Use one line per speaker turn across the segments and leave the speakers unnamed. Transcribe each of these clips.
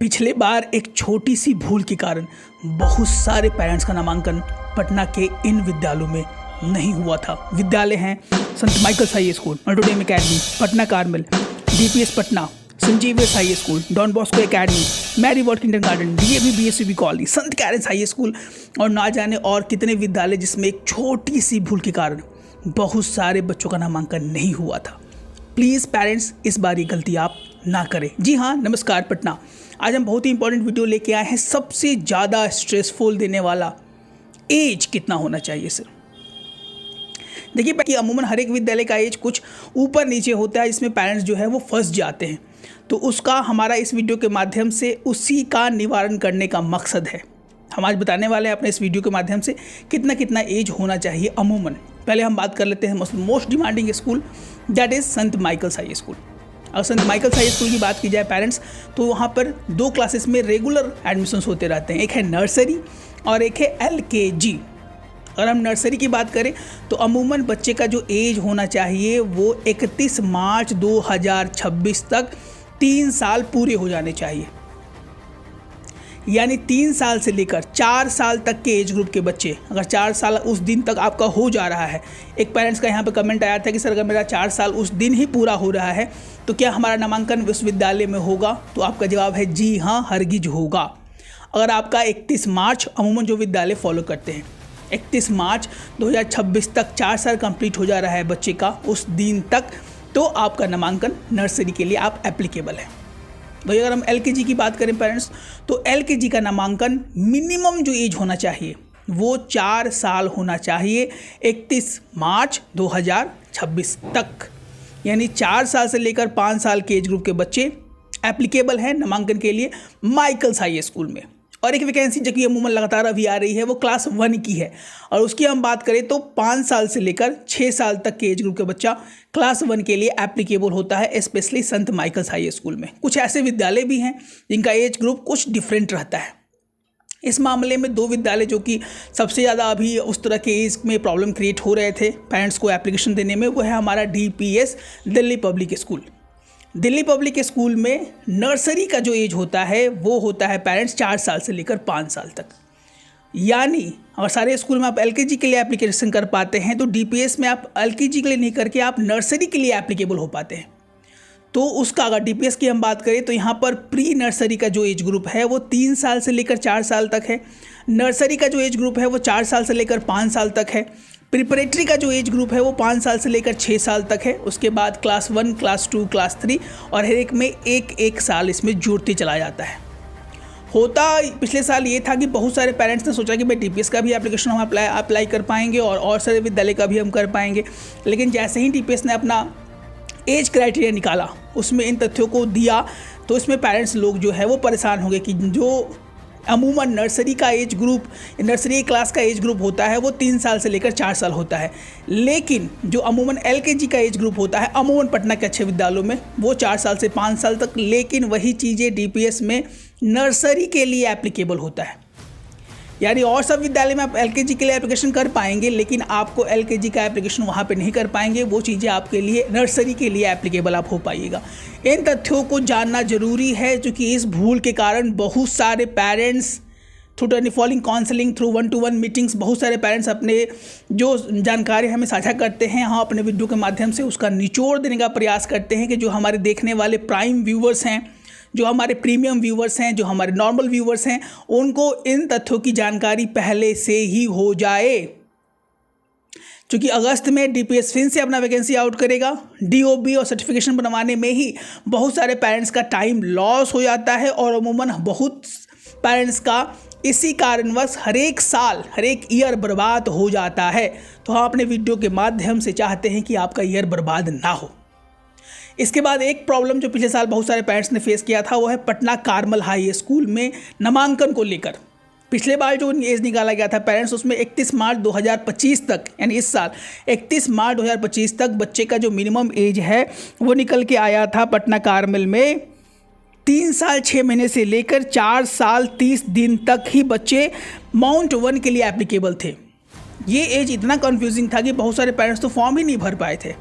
पिछले बार एक छोटी सी भूल के कारण बहुत सारे पेरेंट्स का नामांकन पटना के इन विद्यालयों में नहीं हुआ था। विद्यालय हैं संत Michael's high school, Notre Dame academy, Patna Carmel, DPS Patna, संजीवियस high school, Don Bosco academy, Mary Ward kindergarten, DAV BSV college, संत कैरेंस हाई स्कूल और ना जाने और कितने विद्यालय जिसमें एक छोटी सी भूल के कारण बहुत सारे बच्चों का नामांकन नहीं हुआ था। प्लीज़ पेरेंट्स, इस बार ये गलती आप ना करें। जी हाँ, नमस्कार पटना। आज हम बहुत ही इंपॉर्टेंट वीडियो लेके आए हैं। सबसे ज़्यादा स्ट्रेसफुल देने वाला एज कितना होना चाहिए सर। देखिए कि अमूमन हर एक विद्यालय का एज कुछ ऊपर नीचे होता है, जिसमें पेरेंट्स जो है वो फंस जाते हैं। तो उसका हमारा इस वीडियो के माध्यम से उसी का निवारण करने का मकसद है। हम आज बताने वाले हैं अपने इस वीडियो के माध्यम से कितना एज होना चाहिए अमूमन। पहले हम बात कर लेते हैं most demanding school, that is Sant Michael's high school. अगर संत माइकल्स हाई स्कूल की बात की जाए पेरेंट्स, तो वहाँ पर 2 क्लासेस में रेगुलर एडमिशन्स होते रहते हैं। एक है नर्सरी और एक है LKG। अगर हम नर्सरी की बात करें तो अमूमन बच्चे का जो एज होना चाहिए वो 31 मार्च 2026 तक 3 साल पूरे हो जाने चाहिए। यानी 3 साल से लेकर 4 साल तक के एज ग्रुप के बच्चे, अगर 4 साल उस दिन तक आपका हो जा रहा है। एक पेरेंट्स का यहाँ पे कमेंट आया था कि सर अगर मेरा 4 साल उस दिन ही पूरा हो रहा है तो क्या हमारा नामांकन विश्वविद्यालय में होगा? तो आपका जवाब है जी हाँ, हरगिज होगा। अगर आपका 31 मार्च अमूमन जो विद्यालय फॉलो करते हैं 31 मार्च 2026 तक 4 साल कंप्लीट हो जा रहा है बच्चे का उस दिन तक, तो आपका नामांकन नर्सरी के लिए आप एप्लीकेबल है। भाई अगर हम LKG की बात करें पेरेंट्स, तो LKG का नामांकन मिनिमम जो एज होना चाहिए वो 4 साल होना चाहिए 31 मार्च 2026 तक। यानी 4 साल से लेकर 5 साल के एज ग्रुप के बच्चे एप्लीकेबल हैं नामांकन के लिए माइकल्स हाई स्कूल में। और एक वैकेंसी जो कि अमूमन लगातार अभी आ रही है वो क्लास 1 की है, और उसकी हम बात करें तो 5 साल से लेकर 6 साल तक के एज ग्रुप के बच्चा क्लास 1 के लिए एप्लीकेबल होता है, स्पेशली संत माइकल्स हाई स्कूल में। कुछ ऐसे विद्यालय भी हैं जिनका एज ग्रुप कुछ डिफरेंट रहता है। इस मामले में 2 विद्यालय जो कि सबसे ज़्यादा अभी उस तरह के एज में प्रॉब्लम क्रिएट हो रहे थे पेरेंट्स को एप्लीकेशन देने में, वो है हमारा DPS Delhi public school. Delhi public school में नर्सरी का जो एज होता है वो होता है पेरेंट्स 4 साल से लेकर 5 साल तक। यानी अगर सारे स्कूल में आप LKG के लिए एप्लीकेशन कर पाते हैं तो DPS में आप LKG के लिए नहीं करके आप नर्सरी के लिए एप्लीकेबल हो पाते हैं। तो उसका अगर DPS की हम बात करें तो यहाँ पर प्री नर्सरी का जो एज ग्रुप है वो 3 साल से लेकर 4 साल तक है। नर्सरी का जो एज ग्रुप है वो 4 साल से लेकर 5 साल तक है। प्रिपरेटरी का जो एज ग्रुप है वो 5 साल से लेकर 6 साल तक है। उसके बाद क्लास 1, क्लास 2, क्लास 3 और हर एक में एक साल इसमें जोड़ते चला जाता है। होता पिछले साल ये था कि बहुत सारे पेरेंट्स ने सोचा कि भाई DPS का भी एप्लीकेशन हम अप्लाई कर पाएंगे और सारे विद्यालय का भी हम कर पाएंगे। लेकिन जैसे ही DPS ने अपना एज क्राइटेरिया निकाला, उसमें इन तथ्यों को दिया, तो इसमें पेरेंट्स लोग जो है वो परेशान हो गए कि जो अमूमन नर्सरी का एज ग्रुप, नर्सरी क्लास का एज ग्रुप होता है वो 3 साल से लेकर 4 साल होता है, लेकिन जो अमूमन LKG का एज ग्रुप होता है अमूमन पटना के अच्छे विद्यालयों में वो 4 साल से 5 साल तक। लेकिन वही चीज़ें DPS में नर्सरी के लिए एप्लीकेबल होता है। यानी और सब विद्यालय में आप LKG के लिए एप्लीकेशन कर पाएंगे, लेकिन आपको LKG का एप्लीकेशन वहाँ पे नहीं कर पाएंगे। वो चीज़ें आपके लिए नर्सरी के लिए एप्लीकेबल आप हो पाइएगा। इन तथ्यों को जानना जरूरी है, क्योंकि इस भूल के कारण बहुत सारे parents through telephonic counselling, through 1-to-1 meetings, बहुत सारे पेरेंट्स अपने जो जानकारी हमें साझा करते हैं, हम अपने वीडियो के माध्यम से उसका निचोड़ देने का प्रयास करते हैं कि जो हमारे देखने वाले प्राइम व्यूवर्स हैं, जो हमारे प्रीमियम व्यूवर्स हैं, जो हमारे नॉर्मल व्यूवर्स हैं, उनको इन तथ्यों की जानकारी पहले से ही हो जाए। क्योंकि अगस्त में DPS फिर से अपना वैकेंसी आउट करेगा। DOB और सर्टिफिकेशन बनवाने में ही बहुत सारे पेरेंट्स का टाइम लॉस हो जाता है, और अमूमन बहुत पेरेंट्स का इसी कारणवश हर एक साल, हर एक ईयर बर्बाद हो जाता है। तो हम अपने वीडियो के माध्यम से चाहते हैं कि आपका ईयर बर्बाद ना हो। इसके बाद एक प्रॉब्लम जो पिछले साल बहुत सारे पेरेंट्स ने फेस किया था वो है पटना कार्मल हाई स्कूल में नामांकन को लेकर। पिछले बार जो एज निकाला गया था पेरेंट्स, उसमें 31 मार्च 2025 तक, यानी इस साल 31 मार्च 2025 तक बच्चे का जो मिनिमम एज है वो निकल के आया था पटना कार्मल में 3 साल 6 महीने से लेकर 4 साल 30 दिन तक ही बच्चे माउंट 1 के लिए एप्लीकेबल थे। ये एज इतना कन्फ्यूजिंग था कि बहुत सारे पेरेंट्स तो फॉर्म ही नहीं भर पाए थे।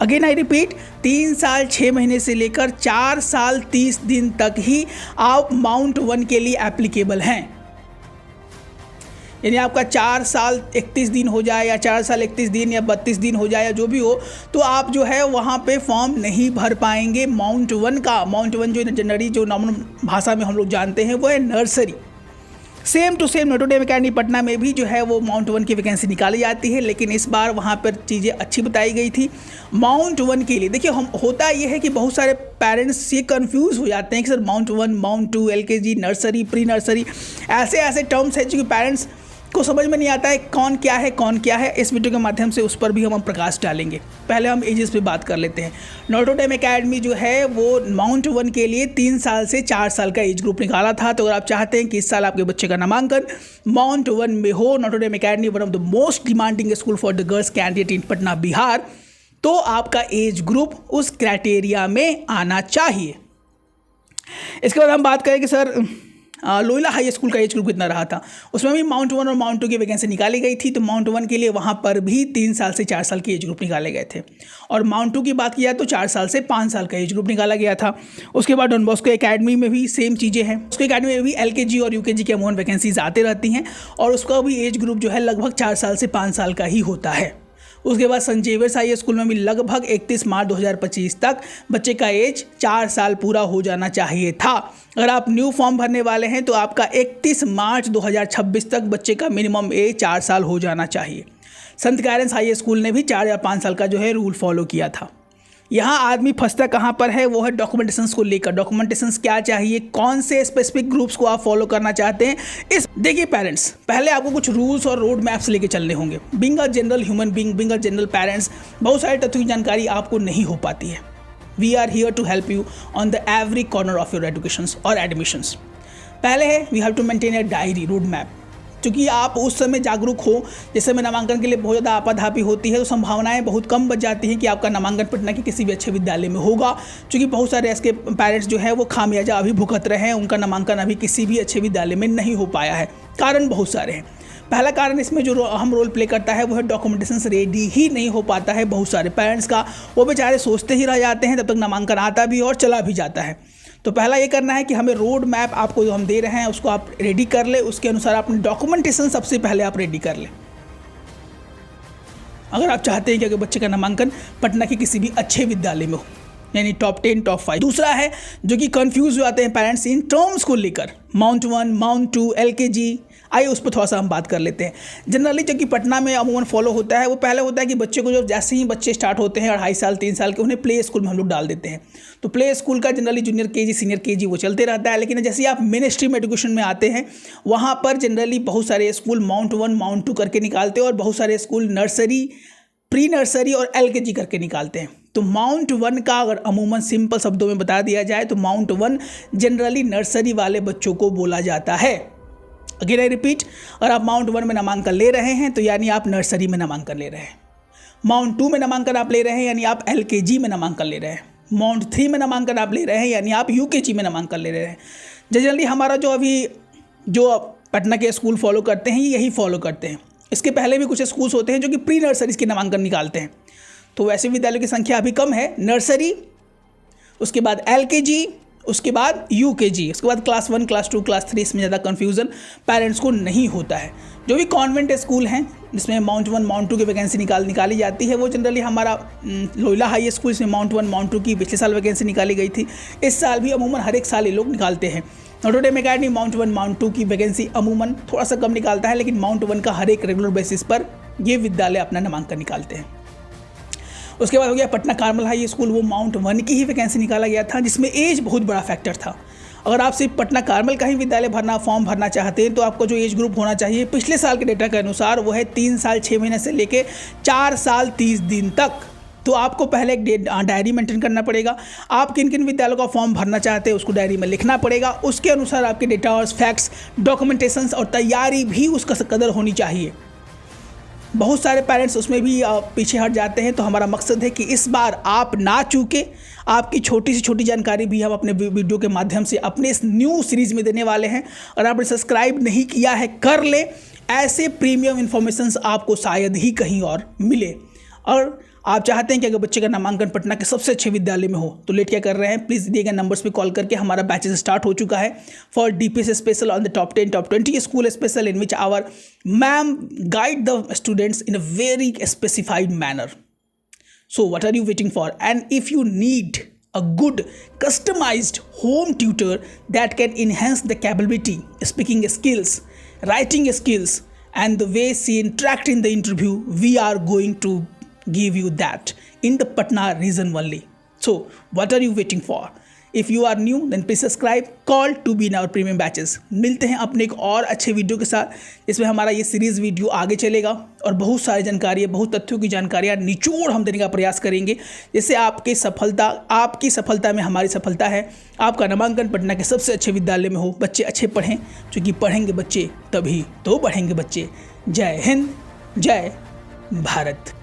अगेन आई रिपीट, 3 साल 6 महीने से लेकर 4 साल 30 दिन तक ही आप माउंट 1 के लिए एप्लीकेबल हैं। यानी आपका 4 साल 31 दिन हो जाए या 4 साल 31 दिन या 32 दिन हो जाए या जो भी हो, तो आप जो है वहाँ पे फॉर्म नहीं भर पाएंगे माउंट 1 का। माउंट 1 जो जनरली जो नॉर्मल भाषा में हम लोग जानते हैं वो है nursery. Same to same Notre Dame Academy Patna में भी जो है वो माउंट 1 की वैकेंसी निकाली जाती है, लेकिन इस बार वहाँ पर चीज़ें अच्छी बताई गई थी। माउंट 1 के लिए देखिए, हम होता ये है कि बहुत सारे पेरेंट्स ये कंफ्यूज हो जाते हैं कि sir mount 1, Mount 2, LKG, nursery, pre nursery, ऐसे टर्म्स हैं जो पेरेंट्स को समझ में नहीं आता है कौन क्या है। इस वीडियो के माध्यम से उस पर भी हम प्रकाश डालेंगे। पहले हम एजेस पे बात कर लेते हैं। नोटो डेम अकेडमी जो है वो माउंट 1 के लिए 3 साल से 4 साल का एज ग्रुप निकाला था। तो अगर आप चाहते हैं कि इस साल आपके बच्चे का नामांकन माउंट 1 में हो, Notre Dame Academy one of the most demanding school for the girls candidate in Patna Bihar, तो आपका एज ग्रुप उस क्राइटेरिया में आना चाहिए। इसके बाद हम बात करें कि सर लोहिला हाई स्कूल का एज ग्रुप कितना रहा था। उसमें भी माउंट 1 और माउंट 2 की वैकेंसी निकाली गई थी। तो माउंट 1 के लिए वहाँ पर भी 3 साल से 4 साल के एज ग्रुप निकाले गए थे, और माउंट 2 की बात किया तो 4 साल से 5 साल का एज ग्रुप निकाला गया था। उसके बाद डॉन बॉस्को एकेडमी में भी सेम चीज़ें हैं। उसके अकेडमी में भी LKG और UKG के अमूमन वैकेंसीज आते रहती हैं, और उसका भी एज ग्रुप जो है लगभग 4 साल से 5 साल का ही होता है। उसके बाद सेंट जेवियर्स हाई स्कूल में भी लगभग 31 मार्च 2025 तक बच्चे का एज 4 साल पूरा हो जाना चाहिए था। अगर आप न्यू फॉर्म भरने वाले हैं तो आपका 31 मार्च 2026 तक बच्चे का मिनिमम एज 4 साल हो जाना चाहिए। संत कैरेंस हाई स्कूल ने भी 4 या 5 साल का जो है रूल फॉलो किया था। यहाँ आदमी फंसता कहाँ पर है, वो है डॉक्यूमेंटेशंस को लेकर। डॉक्यूमेंटेशंस क्या चाहिए, कौन से स्पेसिफिक ग्रुप्स को आप फॉलो करना चाहते हैं। देखिए पेरेंट्स, पहले आपको कुछ रूल्स और रोड मैप्स लेके चलने होंगे। Being a general human being, being a general parents, बहुत सारे तथ्यों की जानकारी आपको नहीं हो पाती है। We are here to help you on the every corner of your educations और एडमिशंस। पहले है we have to maintain a diary, road map. क्योंकि आप उस समय जागरूक हो, जिस समय नामांकन के लिए बहुत ज़्यादा आपाधापी होती है, तो संभावनाएं बहुत कम बच जाती हैं कि आपका नामांकन पटना के किसी भी अच्छे विद्यालय में होगा। क्योंकि बहुत सारे ऐसे पेरेंट्स जो है वो खामियाजा अभी भुगत रहे हैं, उनका नामांकन अभी किसी भी अच्छे विद्यालय में नहीं हो पाया है। कारण बहुत सारे हैं। पहला कारण इसमें जो अहम रोल प्ले करता है वो है डॉक्यूमेंटेशन रेडी ही नहीं हो पाता है बहुत सारे पेरेंट्स का। वो बेचारे सोचते ही रह जाते हैं, तब तक नामांकन आता भी और चला भी जाता है। तो पहला ये करना है कि हमें रोड मैप आपको जो हम दे रहे हैं उसको आप रेडी कर ले, उसके अनुसार अपनी डॉक्यूमेंटेशन सबसे पहले आप रेडी कर ले, अगर आप चाहते हैं कि अगर बच्चे का नामांकन पटना के किसी भी अच्छे विद्यालय में हो, यानी टॉप 10, टॉप 5। दूसरा है जो कि कंफ्यूज हो जाते हैं पेरेंट्स इन टर्म्स को लेकर, माउंट 1, माउंट 2, LKG। आइए उस पर थोड़ा सा हम बात कर लेते हैं। जनरली जो कि पटना में अमूमन फॉलो होता है वो पहले होता है कि बच्चे को, जो जैसे ही बच्चे स्टार्ट होते हैं 2.5 साल 3 साल के, उन्हें प्ले स्कूल में हम लोग डाल देते हैं। तो प्ले स्कूल का generally junior KG, senior KG वो चलते रहता है। लेकिन जैसे ही आप मेन स्ट्रीम एजुकेशन में आते हैं, वहाँ पर जनरली बहुत सारे स्कूल माउंट 1, माउंट 2 करके निकालते हैं, और बहुत सारे स्कूल नर्सरी, प्री नर्सरी और LKG करके निकालते हैं। तो माउंट 1 का अगर अमूमन सिंपल शब्दों में बता दिया जाए तो माउंट 1 जनरली नर्सरी वाले बच्चों को बोला जाता है। अगेन आई रिपीट, अगर आप माउंट 1 में नामांकन ले रहे हैं तो यानी आप नर्सरी में नामांकन ले रहे हैं। माउंट 2 में नामांकन आप ले रहे हैं यानी आप LKG में नामांकन ले रहे हैं। माउंट 3 में नामांकन आप ले रहे हैं यानी आप UKG में नामांकन ले रहे हैं। जनरली हमारा जो पटना के स्कूल फॉलो करते हैं यही फॉलो करते हैं। इसके पहले भी कुछ स्कूल्स होते हैं जो कि प्री नर्सरीज के नामांकन निकालते हैं। तो वैसे विद्यालयों की संख्या अभी कम है। नर्सरी, उसके बाद LKG, उसके बाद UKG, उसके बाद क्लास 1, क्लास 2, क्लास 3, इसमें ज़्यादा कन्फ्यूज़न पेरेंट्स को नहीं होता है। जो भी कॉन्वेंट स्कूल हैं जिसमें माउंट 1, माउंट 2 की वैकेंसी निकाली जाती है, वो जनरली हमारा लोहिला हाई स्कूल इसमें माउंट 1, माउंट 2 की पिछले साल वैकेंसी निकाली गई थी। इस साल भी अमूमन हर एक साल ये लोग निकालते हैं। Notre Dame Academy Mount 1, Mount 2 की वैकेंसी अमूमन थोड़ा सा कम निकालता है, लेकिन माउंट 1 का हर एक रेगुलर बेसिस पर ये विद्यालय अपना नामांकन निकालते हैं। उसके बाद हो गया पटना कार्मल हाई स्कूल, वो माउंट 1 की ही वैकेंसी निकाला गया था, जिसमें एज बहुत बड़ा फैक्टर था। अगर आप सिर्फ पटना कार्मल का ही विद्यालय फॉर्म भरना चाहते हैं तो आपको जो एज ग्रुप होना चाहिए पिछले साल के डेटा के अनुसार वो है 3 साल 6 महीने से लेके 4 साल 30 दिन तक। तो आपको पहले एक डायरी मेंटेन करना पड़ेगा। आप किन किन विद्यालयों का फॉर्म भरना चाहते हैं उसको डायरी में लिखना पड़ेगा। उसके अनुसार आपके डेटा और फैक्ट्स, डॉक्यूमेंटेशंस और तैयारी भी उसका कदर होनी चाहिए। बहुत सारे पेरेंट्स उसमें भी पीछे हट जाते हैं। तो हमारा मकसद है कि इस बार आप ना चूके, आपकी छोटी से छोटी जानकारी भी हम अपने वीडियो के माध्यम से अपने इस न्यू सीरीज़ में देने वाले हैं। और आपने सब्सक्राइब नहीं किया है कर ले, ऐसे प्रीमियम इन्फॉर्मेशंस आपको शायद ही कहीं और मिले। और आप चाहते हैं कि अगर बच्चे का नामांकन पटना के सबसे अच्छे विद्यालय में हो तो लेट क्या कर रहे हैं, प्लीज़ दिए गए नंबर्स पे कॉल करके हमारा बैचेस स्टार्ट हो चुका है for DPS special on the top 10 top 20 school special in which our ma'am guide the students in a very specified manner. So what are you waiting for? And if you need a good customized home tutor that can enhance the capability, speaking skills, writing skills, and the way she interact in the interview, we are going to give you that in the Patna region only. So what are you waiting for? If you are new then please subscribe, call to be in our premium batches. मिलते हैं अपने एक और अच्छे video के साथ जिसमें हमारा ये सीरीज़ वीडियो आगे चलेगा और बहुत सारी जानकारी, बहुत तथ्यों की जानकारियाँ निचोड़ हम देने का प्रयास करेंगे जिससे आपकी सफलता में हमारी सफलता है. आपका नामांकन पटना के सबसे अच्छे विद्यालय में हो, बच्चे अच्छे पढ़ें, क्योंकि पढ़ेंगे बच्चे तभी तो बढ़ेंगे बच्चे. जय हिंद, जय भारत.